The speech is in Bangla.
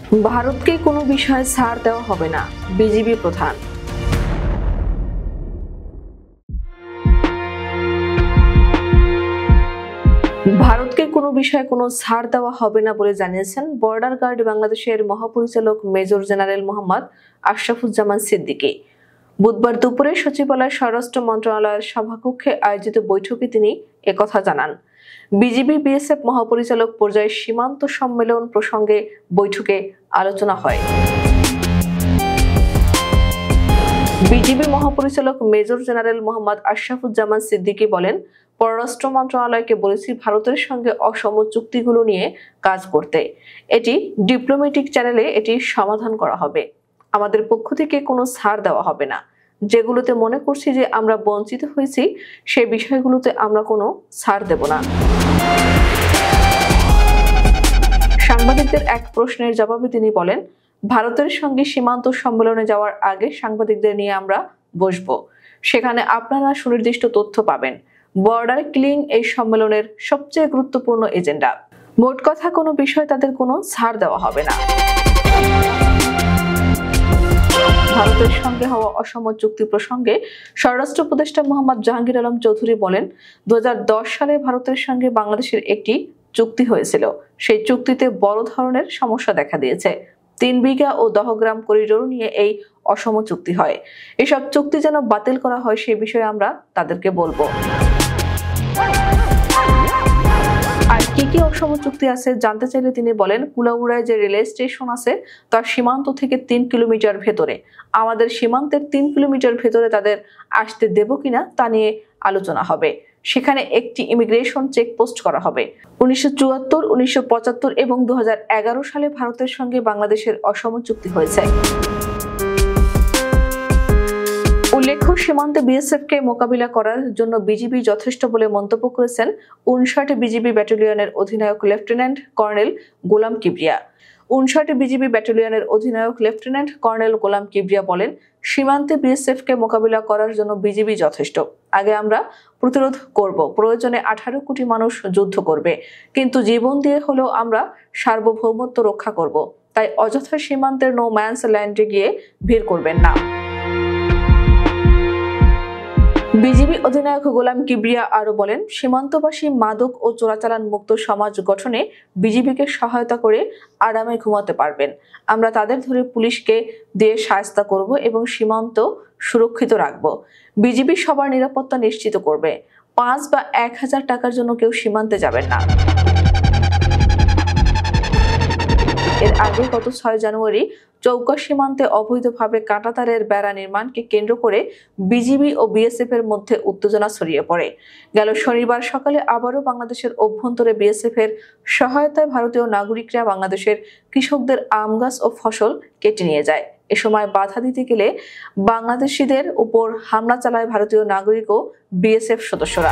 ভারতকে কোনো বিষয়ে ছাড় দেওয়া হবে না, বিজিবি প্রধান। ভারতকে কোনো বিষয়ে কোনো ছাড় দেওয়া হবে না বলে জানিয়েছেন বর্ডার গার্ড বাংলাদেশের মহাপরিচালক মেজর জেনারেল মোহাম্মদ আশরাফুজ্জামান সিদ্দিকী। বুধবার দুপুরে সচিবালয় স্বরাষ্ট্র মন্ত্রণালয়ের সভাকক্ষে আয়োজিত বৈঠকে তিনি একথা জানান। বিজিবি বিএসএফ মহাপরিচালক পর্যায়ে সীমান্ত সম্মেলন প্রসঙ্গে বৈঠকে আলোচনা হয়। বিজিবি মহাপরিচালক মেজর জেনারেল মোহাম্মদ আশরাফুজ্জামান সিদ্দিকী বলেন, পররাষ্ট্র মন্ত্রণালয়কে বলেছি ভারতের সঙ্গে অসম চুক্তিগুলো নিয়ে কাজ করতে। এটি ডিপ্লোম্যাটিক চ্যানেলে এটি সমাধান করা হবে। আমাদের পক্ষ থেকে কোনো ছাড় দেওয়া হবে না। যেগুলোতে মনে করছি যে আমরা বঞ্চিত হয়েছি সেই বিষয়গুলোতে আমরা কোনো ছাড় দেব না। সাংবাদিকদের এক প্রশ্নের জবাবে তিনি বলেন, ভারতের সঙ্গে সীমান্ত সম্মেলনে যাওয়ার আগে সাংবাদিকদের নিয়ে আমরা বসবো। সেখানে আপনারা সুনির্দিষ্ট তথ্য পাবেন। বর্ডার ক্লিং এই সম্মেলনের সবচেয়ে গুরুত্বপূর্ণ এজেন্ডা। মোট কথা কোনো বিষয় তাদের কোনো ছাড় দেওয়া হবে না। ভারতের সঙ্গে হওয়া অসম চুক্তি প্রসঙ্গে স্বরাষ্ট্র উপদেষ্টা মোহাম্মদ জাহাঙ্গীর আলম চৌধুরী বলেন, 2010 সালে ভারতের সঙ্গে বাংলাদেশের একটি চুক্তি হয়েছিল। সেই চুক্তিতে বড় ধরনের সমস্যা দেখা দিয়েছে। 3 বিঘা ও দহগ্রাম করিডোর নিয়ে এই অসম চুক্তি হয়। এসব চুক্তি যেন বাতিল করা হয় সে বিষয়ে আমরা তাদেরকে বলবো। আর কি কি অসম চুক্তি আছে জানতে চাইলে তিনি বলেন, কুলাউড়ায় যে রেল স্টেশন আছে তার সীমান্ত থেকে 3 কিলোমিটার ভেতরে, আমাদের সীমান্তের 3 কিলোমিটার ভেতরে তাদের আসতে দেব কিনা তা নিয়ে আলোচনা হবে। সেখানে একটি ইমিগ্রেশন চেকপোস্ট করা হবে। 1974, 1975 এবং 2011 সালে ভারতের সঙ্গে বাংলাদেশের অসম চুক্তি হয়েছে। উল্লেখ্য, সীমান্তে বিএসএফকে মোকাবিলা করার জন্য বিজিবি যথেষ্ট বলে মন্তব্য করেছেন 59 বিজিবি ব্যাটালিয়নের অধিনায়ক লেফটেন্যান্ট কর্নেল গোলাম কিবরিয়া। 59 বিজিবি ব্যাটালিয়নের অধিনায়ক লেফটেন্যান্ট কর্নেল গোলাম কিবরিয়া বলেন, সীমান্তে বিএসএফকে মোকাবিলা করার জন্য বিজিবি যথেষ্ট। আগে আমরা প্রতিরোধ করব, প্রয়োজনে 18 কোটি মানুষ যুদ্ধ করবে, কিন্তু জীবন দিয়ে হলেও আমরা সার্বভৌমত্ব রক্ষা করব। তাই অযথা সীমান্তের নো ম্যানস ল্যান্ডে গিয়ে ভিড় করবেন না। বিজিবি অধিনায়ক গোলাম কিবরিয়া আরো বলেন, সীমান্তবাসী মাদক ও চোরাচালান মুক্ত সমাজ গঠনে বিজিবিকে সহায়তা করে আরামে ঘুমাতে পারবেন। আমরা তাদের ধরে পুলিশকে দিয়ে শায়েস্তা করব এবং সীমান্ত সুরক্ষিত রাখব। বিজিবি সবার নিরাপত্তা নিশ্চিত করবে। 5 বা 1000 টাকার জন্য কেউ সীমান্তে যাবেন না। এর আগে গত 6 জানুয়ারি চৌকা সীমান্তে অবৈধভাবে কাঁটাতারের বেড়া নির্মাণকে কেন্দ্র করে বিজিবি ও বিএসএফ এর মধ্যে উত্তেজনা ছড়িয়ে পড়ে। গেল শনিবার সকালে আবারও বাংলাদেশের অভ্যন্তরে বিএসএফ এর সহায়তায় ভারতীয় নাগরিকরা বাংলাদেশের কৃষকদের আম গাছ ও ফসল কেটে নিয়ে যায়। এ সময় বাধা দিতে গেলে বাংলাদেশিদের উপর হামলা চালায় ভারতীয় নাগরিক ও বিএসএফ সদস্যরা।